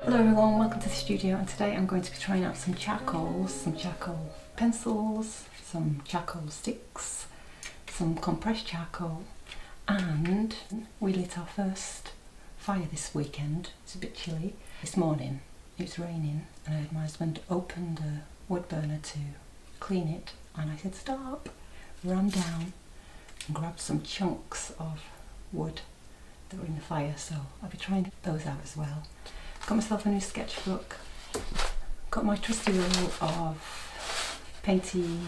Hello everyone, welcome to the studio, and today I'm going to be trying out some charcoals, some charcoal pencils, some charcoal sticks, some compressed charcoal, and we lit our first fire this weekend. It's a bit chilly. This morning it was raining and I heard my husband open the wood burner to clean it, and I said stop, ran down and grabbed some chunks of wood that were in the fire, so I'll be trying those out as well. Got myself a new sketchbook, got my trusty roll of painty,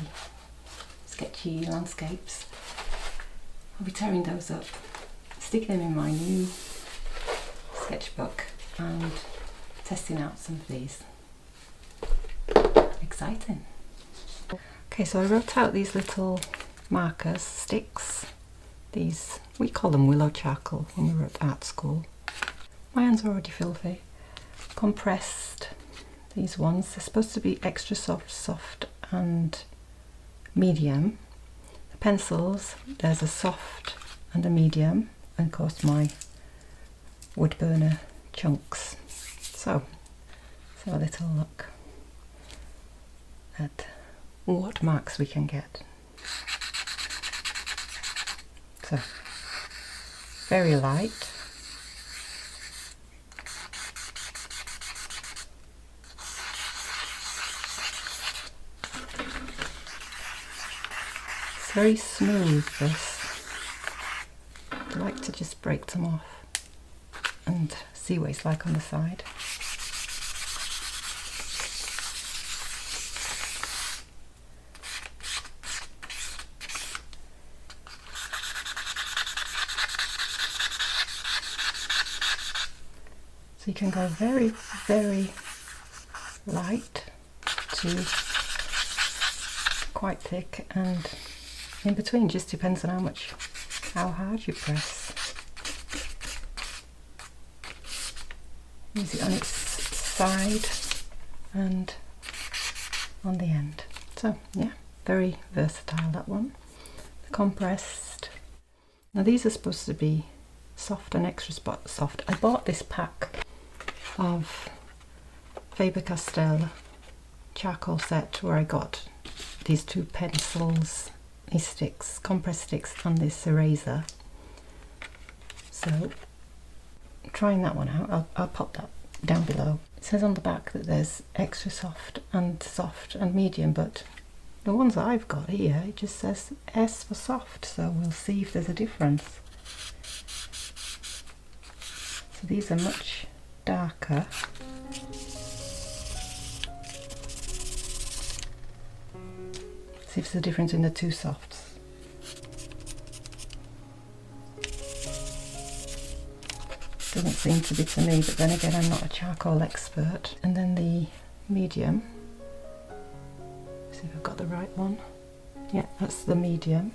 sketchy landscapes. I'll be tearing those up, sticking them in my new sketchbook and testing out some of these. Exciting. Okay, so I wrote out these little markers, sticks. These, we call them willow charcoal when we were at art school. My hands are already filthy. Compressed, these ones, they're supposed to be extra soft and medium. The pencils, there's a soft and a medium, and of course my wood burner chunks. So let's have a little look at what marks we can get. So very light. It's very smooth, this. I like to just break them off and see what it's like on the side. So you can go very, very light to quite thick, and in between just depends on how hard you press. Use it on its side and on the end. So yeah, very versatile, that one. The compressed. Now these are supposed to be soft and extra soft. I bought this pack of Faber-Castell charcoal set where I got these two pencils, these sticks, compressed sticks, and this eraser. So trying that one out, I'll pop that down below. It says on the back that there's extra soft and medium, but the ones that I've got here, it just says S for soft, so we'll see if there's a difference. So these are much darker. See if there's a difference in the two softs. Doesn't seem to be to me, but then again I'm not a charcoal expert. And then the medium. See if I've got the right one. Yeah, that's the medium.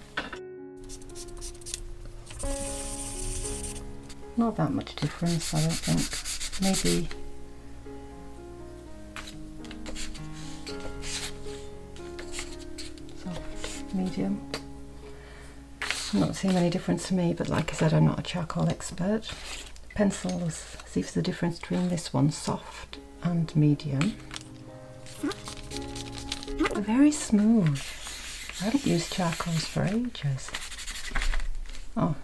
Not that much difference, I don't think. Maybe soft, medium. I'm not seeing any difference to me, but like I said, I'm not a charcoal expert. Pencils, see if there's a difference between this one, soft and medium. They're very smooth. I haven't used charcoals for ages. Oh,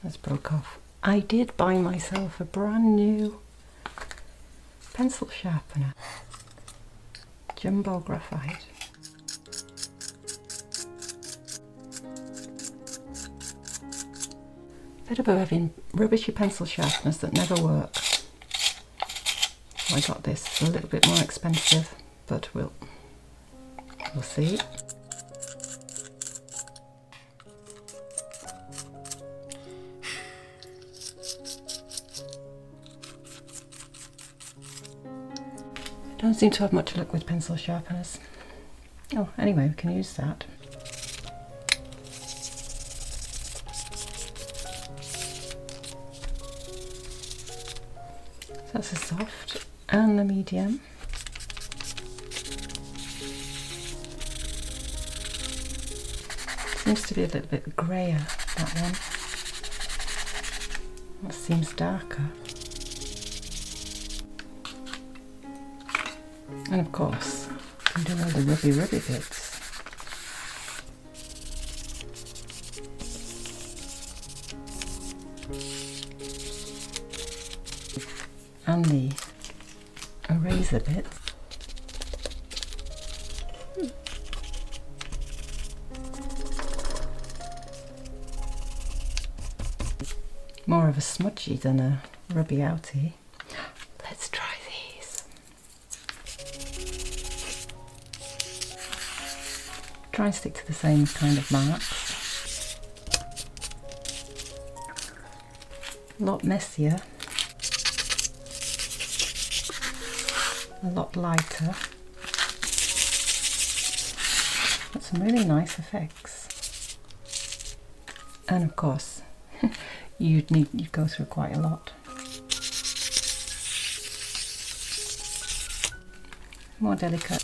that's broke off. I did buy myself a brand new pencil sharpener, jumbo graphite. Bit about having rubbishy pencil sharpeners that never work. I got this. It's a little bit more expensive, but we'll see. Don't seem to have much luck with pencil sharpeners. Oh, anyway, we can use that. So that's the soft and the medium. Seems to be a little bit greyer, that one. That seems darker. And of course, you can do all the rubby bits. And the eraser bits. More of a smudgy than a rubby outie. Let's try these. Try and stick to the same kind of marks. A lot messier. A lot lighter. Got some really nice effects. And of course, you'd go through quite a lot. More delicate.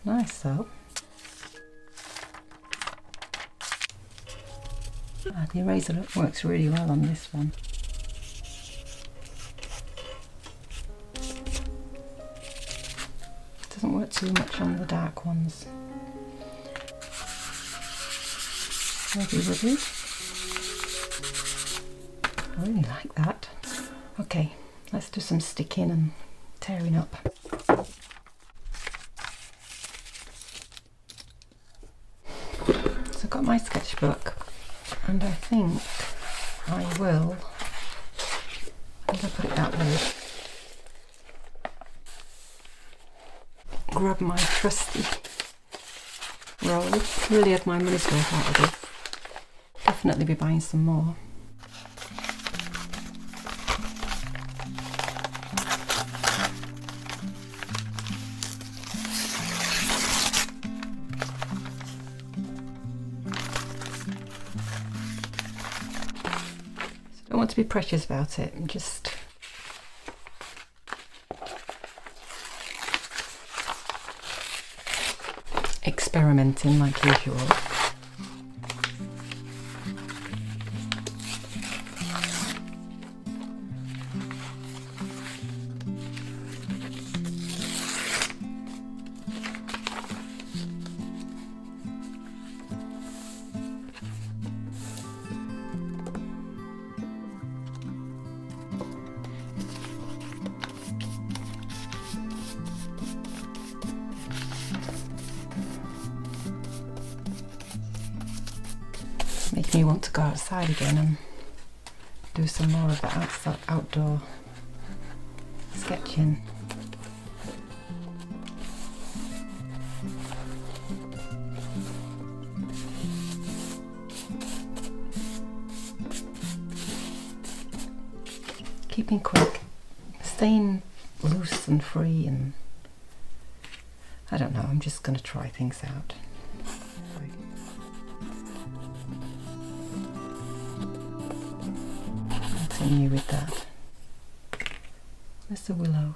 Nice though. The eraser works really well on this one. Doesn't work too much on the dark ones. Rubby. I really like that. Okay, let's do some sticking and tearing up. So I've got my sketchbook, and I think I will, I'm going to put it that way, grab my trusty roll. Really had my money's worth out of it. Definitely be buying some more. Don't want to be precious about it, I'm just experimenting like usual. Make me want to go outside again and do some more of that outdoor sketching. Keeping quick, staying loose and free, and I don't know, I'm just going to try things out. Continue with that. There's the willow.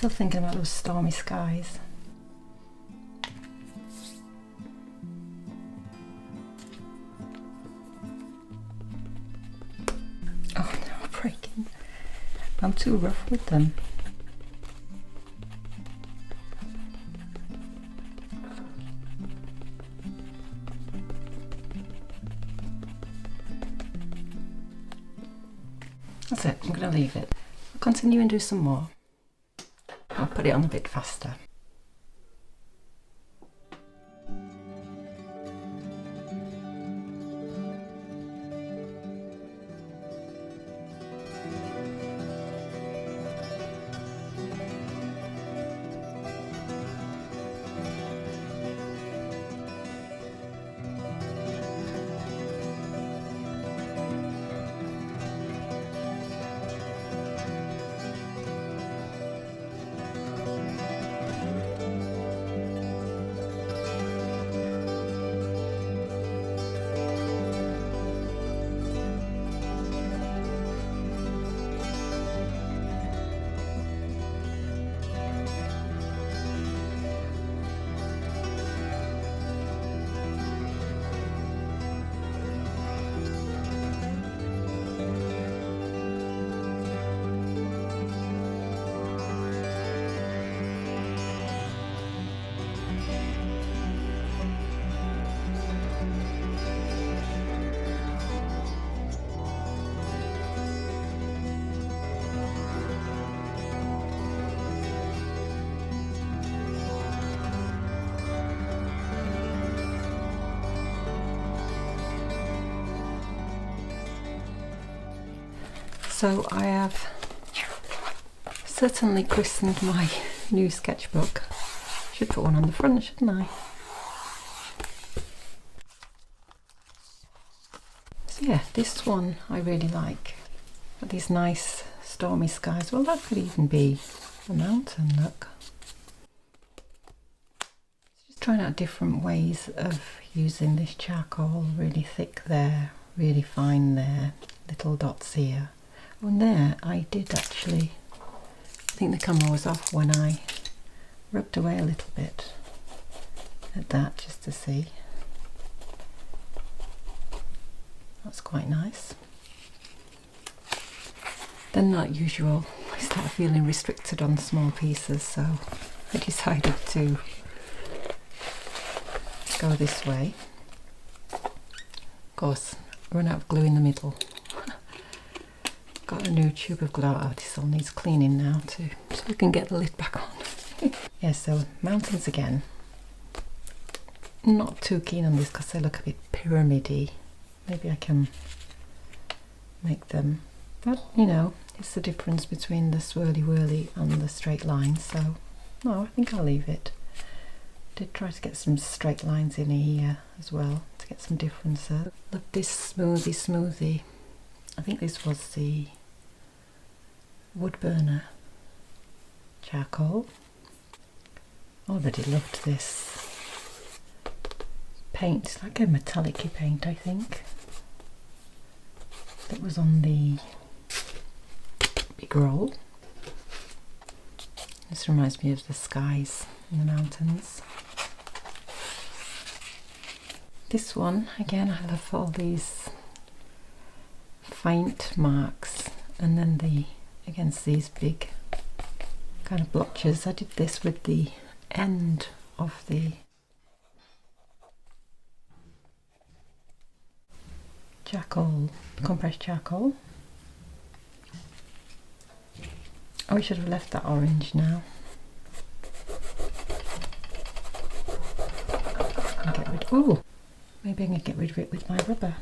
Still thinking about those stormy skies. I'm too rough with them. That's it, I'm going to leave it. I'll continue and do some more. I'll put it on a bit faster. So I have certainly christened my new sketchbook. Should put one on the front, shouldn't I? So yeah, this one I really like. Got these nice stormy skies. Well, that could even be a mountain, look. Just trying out different ways of using this charcoal. Really thick there, really fine there, little dots here. On there I did actually, I think the camera was off when I rubbed away a little bit at that just to see. That's quite nice. Then like usual, I start feeling restricted on small pieces, so I decided to go this way. Of course, run out of glue in the middle. Got a new tube of glue. Oh, this all needs cleaning now too, so we can get the lid back on. Yeah, so mountains again. Not too keen on this because they look a bit pyramid-y. Maybe I can make them, but you know, it's the difference between the swirly whirly and the straight lines, so no, I think I'll leave it. Did try to get some straight lines in here as well to get some differences. Look, this smoothie. I think this was the wood burner charcoal. Oh, but I loved this paint. It's like a metallic-y paint, I think. That was on the big roll. This reminds me of the skies in the mountains. This one, again, I love all these faint marks, and then the against these big kind of blotches. I did this with the end of the charcoal, compressed charcoal. Oh, I should have left that orange now. Oh, maybe I can get rid of it with my rubber.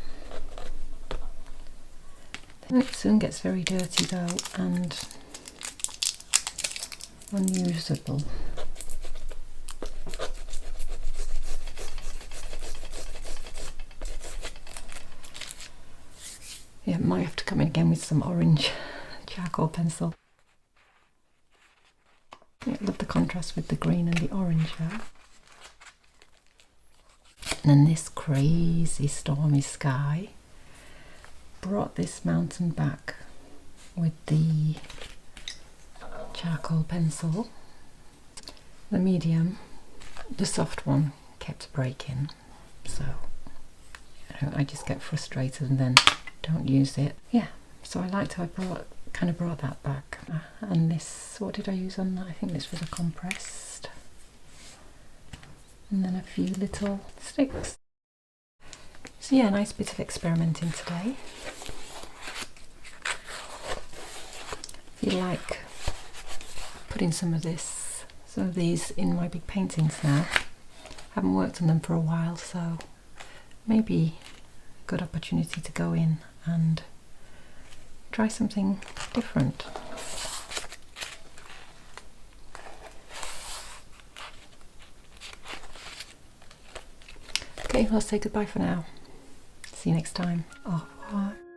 It soon gets very dirty though and unusable. Yeah, might have to come in again with some orange charcoal pencil. Yeah, I love the contrast with the green and the orange there. And then this crazy stormy sky brought this mountain back with the charcoal pencil. The medium, the soft one, kept breaking, so I just get frustrated and then don't use it. Yeah, so I liked how I kind of brought that back. And this, what did I use on that? I think this was a compressed. And then a few little sticks. So yeah, nice bit of experimenting today. If you like putting some of these in my big paintings now. Haven't worked on them for a while, so maybe a good opportunity to go in and try something different. Okay, I'll say goodbye for now. See you next time. Au revoir.